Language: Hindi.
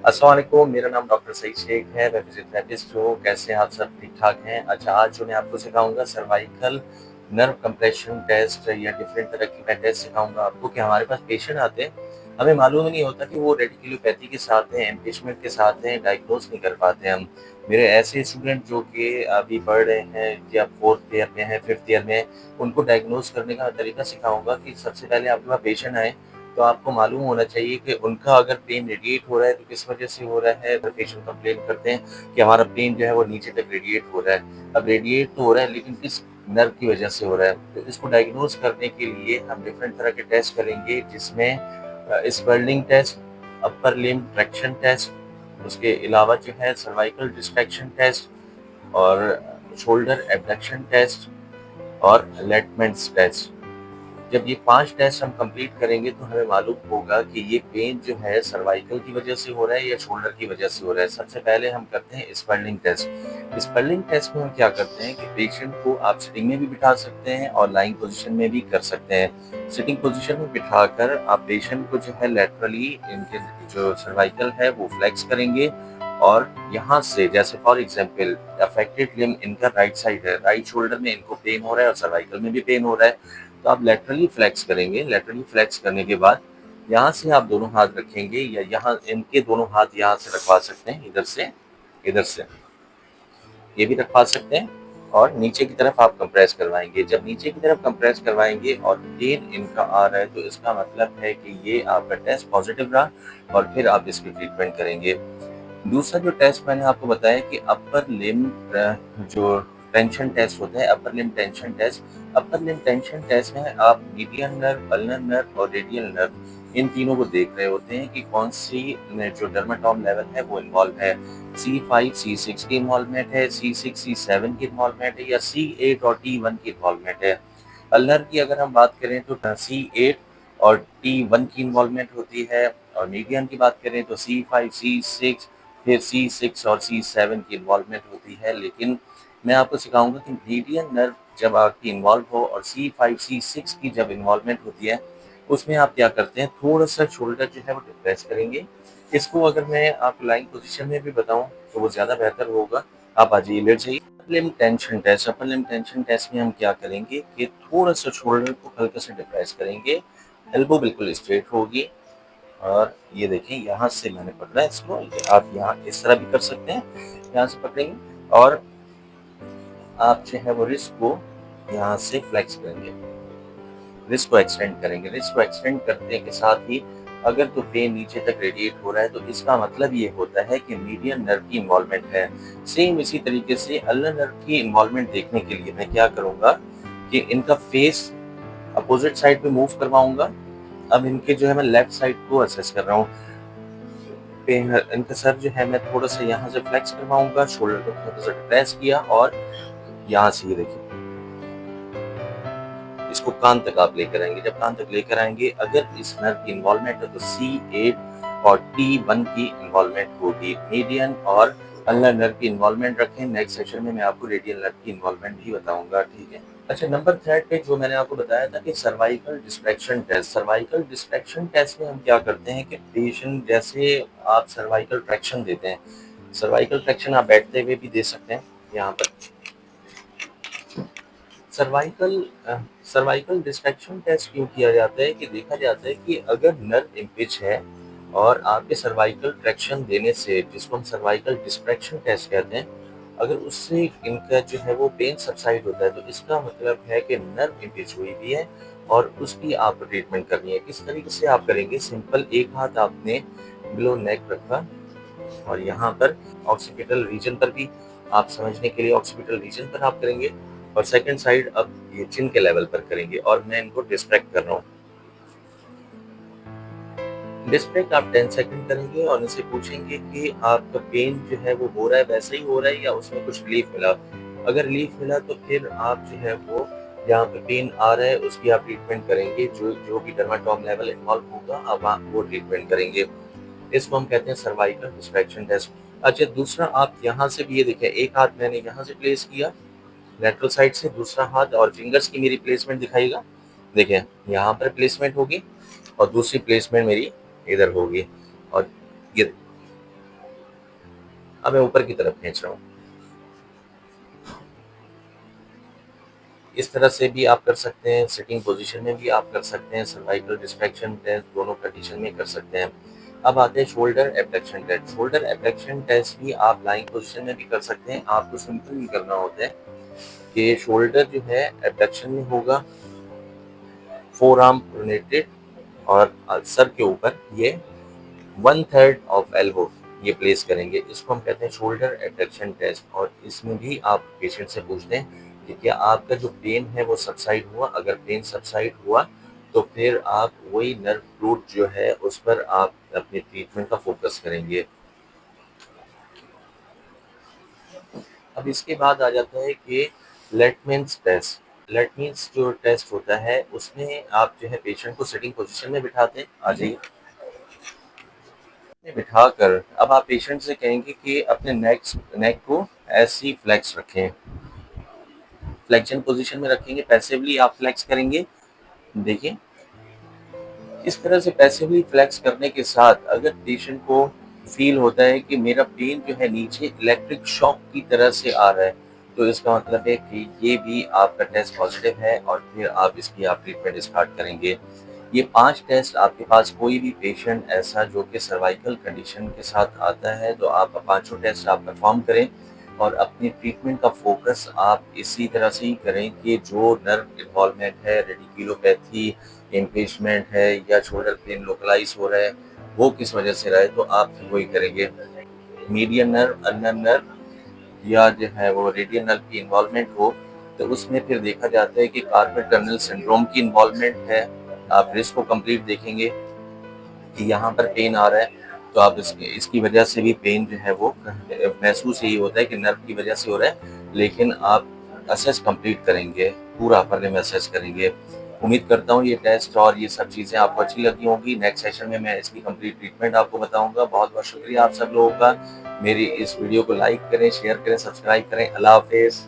अस्सलाम वालेकुम, मेरा नाम डॉक्टर सईद शेख है, मैं फिज़ियोथेरेपिस्ट हूँ। कैसे हैं आप सब? ठीक-ठाक हैं? अच्छा, आज जो मैं आपको सिखाऊँगा सर्वाइकल नर्व कंप्रेशन टेस्ट या डिफरेंट तरह की मैं टेस्ट सिखाऊँगा आपको कि हमारे पास पेशेंट आते हैं, हमें मालूम ही नहीं होता कि वो रेडिकुलोपैथी के साथ हैं, एम्पिशमेंट के साथ हैं, डायग्नोज़ नहीं कर पाते हम। मेरे ऐसे स्टूडेंट जो कि अभी पढ़ रहे हैं या 4th ईयर में हैं, 5th ईयर में हैं, उनको डायग्नोज़ करने का तरीका सिखाऊँगा कि सबसे पहले आपके पास पेशेंट आए तो आपको मालूम होना चाहिए कि उनका अगर पेन रेडिएट हो रहा है तो किस वजह से हो रहा है। अगर पेशेंट कंप्लेन करते हैं कि हमारा पेन जो है वो नीचे तक रेडिएट हो रहा है। अब रेडिएट तो हो रहा है लेकिन किस नर्व की वजह से हो रहा है। तो इसको डायग्नोज़ करने के लिए हम डिफरेंट तरह के टेस्ट करेंगे जिसमें swelling test, upper limb traction test, उसके अलावा जो है सर्वाइकल डिस्ट्रैक्शन टेस्ट और शोल्डर एब्डक्शन टेस्ट और लैटमेंट्स टेस्ट। जब ये 5 टेस्ट हम कंप्लीट करेंगे तो हमें मालूम होगा कि ये पेन जो है सर्वाइकल की वजह से हो रहा है या शोल्डर की वजह से हो रहा है। सबसे पहले हम करते हैं स्पेलिंग टेस्ट। स्पेलिंग टेस्ट में हम क्या करते हैं कि पेशेंट को आप सिटिंग में भी बिठा सकते हैं और लाइंग पोजीशन में भी कर सकते हैं। सिटिंग पोजीशन में बिठाकर आप पेशेंट को जो है लैटरली इनके जो सर्वाइकल है वो फ्लेक्स करेंगे और यहाँ से जैसे फॉर एग्जांपल अफेक्टेड लिम्ब इनका राइट साइड है, राइट शोल्डर में इनको पेन हो रहा है और सर्वाइकल में भी पेन हो रहा है। तो आप लैटरली फ्लेक्स करेंगे। लैटरली फ्लेक्स करने के बाद यहाँ से आप दोनों हाथ रखेंगे या यहाँ इनके दोनों हाथ यहाँ से रखवा सकते हैं, इधर से ये भी रखवा सकते हैं और नीचे की तरफ आप कंप्रेस करवाएंगे। जब नीचे की तरफ कंप्रेस करवाएंगे और पेन इनका आ रहा है तो इसका मतलब है कि ये आपका टेस्ट पॉजिटिव रहा और फिर आप इसकी ट्रीटमेंट करेंगे। दूसरा जो टेस्ट मैंने आपको बताया कि अपर लिम्ब जो टेंशन टेस्ट होता है, अपर लिम्ब टेंशन टेस्ट में आप मीडियन नर्व, अल्नर नर्व और रेडियल नर्व इन तीनों को देख रहे होते हैं कि कौन सी जो डर्माटोम लेवल है वो इन्वॉल्व है। C5, C6 की इन्वॉल्वमेंट है, C6, C7 की इन्वॉल्वमेंट है या C8 और T1 की इन्वॉल्वमेंट है। अल्नर की अगर हम बात करें तो C8 और T1 की इन्वॉल्वमेंट होती है और मीडियन की बात करें तो C5, C6 फिर C6 और C7 की इन्वॉल्वमेंट होती है। लेकिन मैं आपको सिखाऊंगा कि मीडियन नर्व जब आपकी इन्वॉल्व हो और C5, C6 की जब इन्वॉल्वमेंट होती है उसमें आप क्या करते हैं, थोड़ा सा शोल्डर जो है वो डिप्रेस करेंगे। इसको अगर मैं आप लाइन पोजीशन में भी बताऊं तो वो ज़्यादा बेहतर होगा। आप आ जाइए, लेट जाइए। अपर लिम्ब टेंशन टेस्ट में हम क्या करेंगे कि थोड़ा सा शोल्डर को हल्का से डिप्रेस करेंगे, एल्बो बिल्कुल स्ट्रेट होगी और ये देखिए यहाँ से मैंने पकड़ा है इसको, आप यहाँ इस तरह भी कर सकते हैं, यहाँ से पकड़ेंगे और आप जो है वो रिस्ट को यहाँ से फ्लेक्स करेंगे, रिस्ट को एक्सटेंड करेंगे। रिस्ट को एक्सटेंड करने के साथ ही अगर तो पेन नीचे तक रेडिएट हो रहा है तो इसका मतलब ये होता है कि मीडियन नर्व की इन्वॉल्वमेंट है। सेम इसी तरीके से अल्नर नर्व की इन्वॉल्वमेंट देखने के लिए मैं क्या करूँगा कि इनका फेस अपोजिट साइड पे मूव करवाऊंगा। अब इनके जो है मैं लेफ्ट साइड को असेस कर रहा हूँ। इनका सर जो है मैं थोड़ा सा यहाँ से फ्लेक्स करवाऊंगा, शोल्डर को थोड़ा सा प्रेस किया और यहाँ से ये देखिए इसको कान तक आप लेकर आएंगे। जब कान तक लेकर आएंगे अगर इस नर्व की इन्वॉल्वमेंट है तो C8 और T1 की इन्वॉल्वमेंट होगी। मीडियन और अल्नर नर्व की इन्वॉल्वमेंट रखें। नेक्स्ट सेशन में मैं आपको रेडियल नर्व की इन्वॉल्वमेंट भी बताऊंगा, ठीक है। अच्छा, नंबर 3 पे जो मैंने आपको बताया था कि सर्वाइकल डिस्ट्रैक्शन टेस्ट में हम क्या करते हैं कि पेशेंट जैसे आप सर्वाइकल ट्रैक्शन देते हैं, सर्वाइकल ट्रैक्शन आप बैठते हुए भी दे सकते हैं। यहाँ पर सर्वाइकल सर्वाइकल डिस्ट्रैक्शन टेस्ट क्यों किया जाता है कि देखा जाता है कि अगर नर्व इम्पिच है और आपके सर्वाइकल ट्रैक्शन देने से, जिसको हम सर्वाइकल डिस्ट्रैक्शन टेस्ट कहते हैं, अगर उससे इनका जो है वो पेन सबसाइड होता है तो इसका मतलब है कि नर्व इम्पिच हुई भी है और उसकी आपको ट्रीटमेंट करनी है। किस तरीके से आप करेंगे? सिंपल, एक हाथ आपने बिलो नेक रखा और यहाँ पर ऑक्सीपिटल रीजन पर भी, आप समझने के लिए ऑक्सीपिटल रीजन पर आप करेंगे और सेकंड साइड अब ये चिन के लेवल पर करेंगे और मैं इनको डिस्ट्रैक्ट कर रहा हूँ। डिस्ट्रैक्ट आप 10 सेकंड करेंगे और इनसे पूछेंगे कि आपका पेन जो है वो हो रहा है वैसे ही हो रहा है या उसमें कुछ रिलीफ मिला। अगर रिलीफ मिला तो फिर आप जो है वो जहाँ पे पेन आ रहा है उसकी आप ट्रीटमेंट करेंगे। जो जो भी डर्माटोम लेवल इन्वॉल्व होगा अब आप वो ट्रीटमेंट करेंगे। इसको हम कहते हैं सर्वाइकल डिस्ट्रैक्शन टेस्ट। अच्छा, दूसरा आप यहाँ से भी ये देखें, एक हाथ मैंने यहाँ से प्लेस किया लेटरल साइड से, दूसरा हाथ और फिंगर्स की मेरी प्लेसमेंट दिखाइएगा। देखें यहाँ पर प्लेसमेंट होगी और दूसरी प्लेसमेंट मेरी इधर होगी और ये अब मैं ऊपर की तरफ खींच रहा हूँ। इस तरह से भी आप कर सकते हैं, सिटिंग पोजीशन में भी आप कर सकते हैं, सर्वाइकल डिस्ट्रैक्शन टेस्ट दोनों कंडीशन में कर सकते हैं। अब आते हैं shoulder abduction test. Shoulder abduction test भी आप लाइंग पोजीशन में भी कर सकते हैं। आपको सिंपल ही करना होता है कि शोल्डर जो है एब्डक्शन में होगा, फोर आर्म प्रोनेटेड और सर के ऊपर ये 1/3 ऑफ एल्बो ये प्लेस करेंगे। इसको हम कहते हैं शोल्डर एब्डक्शन टेस्ट। और इसमें भी आप पेशेंट से पूछते हैं कि क्या आपका जो पेन है वो सबसाइड हुआ। अगर पेन सबसाइड हुआ तो फिर आप वही नर्व रूट जो है उस पर आप अपने ट्रीटमेंट का फोकस करेंगे। अब इसके बाद आ जाता है कि लेटमेंस टेस्ट। लेटमेंस जो टेस्ट होता है उसमें आप जो है पेशेंट को सिटिंग पोजीशन में बिठाते हैं। आ जाइए, बिठाकर अब आप पेशेंट से कहेंगे कि अपने नेक को ऐसी फ्लेक्स रखें। फ्लेक्शन पोजीशन में रखेंगे, पैसिवली आप फ्लेक्स करेंगे। देखिए, इस तरह से पैसिवली फ्लेक्स करने के साथ अगर पेशेंट को फील होता है कि मेरा पेन जो है नीचे इलेक्ट्रिक शॉक की तरह से आ रहा है, तो इसका मतलब है कि ये भी आपका टेस्ट पॉजिटिव है और फिर आप इसकी आप ट्रीटमेंट स्टार्ट करेंगे। ये 5 टेस्ट आपके पास कोई भी पेशेंट ऐसा जो कि सर्वाइकल कंडीशन के साथ आता है तो आप पाँचों टेस्ट आप परफॉर्म करें और अपनी ट्रीटमेंट का फोकस आप इसी तरह से ही करें कि जो नर्व इन्वॉल्वमेंट है, रेडिकुलोपैथी, इम्पीचमेंट है या शोल्डर पेन लोकलाइज हो रहा है, वो किस वजह से रहा है तो आप वही करेंगे। मीडियन नर्व, अल्नर नर्व या जो है वो रेडियल नर्व की इन्वॉल्वमेंट हो तो उसमें फिर देखा जाता है कि कार्पल टनल सिंड्रोम की इन्वॉल्वमेंट है। आप रिस्क को कंप्लीट देखेंगे कि यहाँ पर पेन आ रहा है तो आप इसकी वजह से भी पेन जो है वो महसूस यही होता है कि नर्व की वजह से हो रहा है, लेकिन आप असेस कंप्लीट करेंगे, पूरा अपने में असेस करेंगे। उम्मीद करता हूँ ये टेस्ट और ये सब चीज़ें आपको अच्छी लगी होंगी। नेक्स्ट सेशन में मैं इसकी कंप्लीट ट्रीटमेंट आपको बताऊंगा। बहुत बहुत शुक्रिया आप सब लोगों का। मेरी इस वीडियो को लाइक करें, शेयर करें, सब्सक्राइब करें। अल्लाह हाफिज़।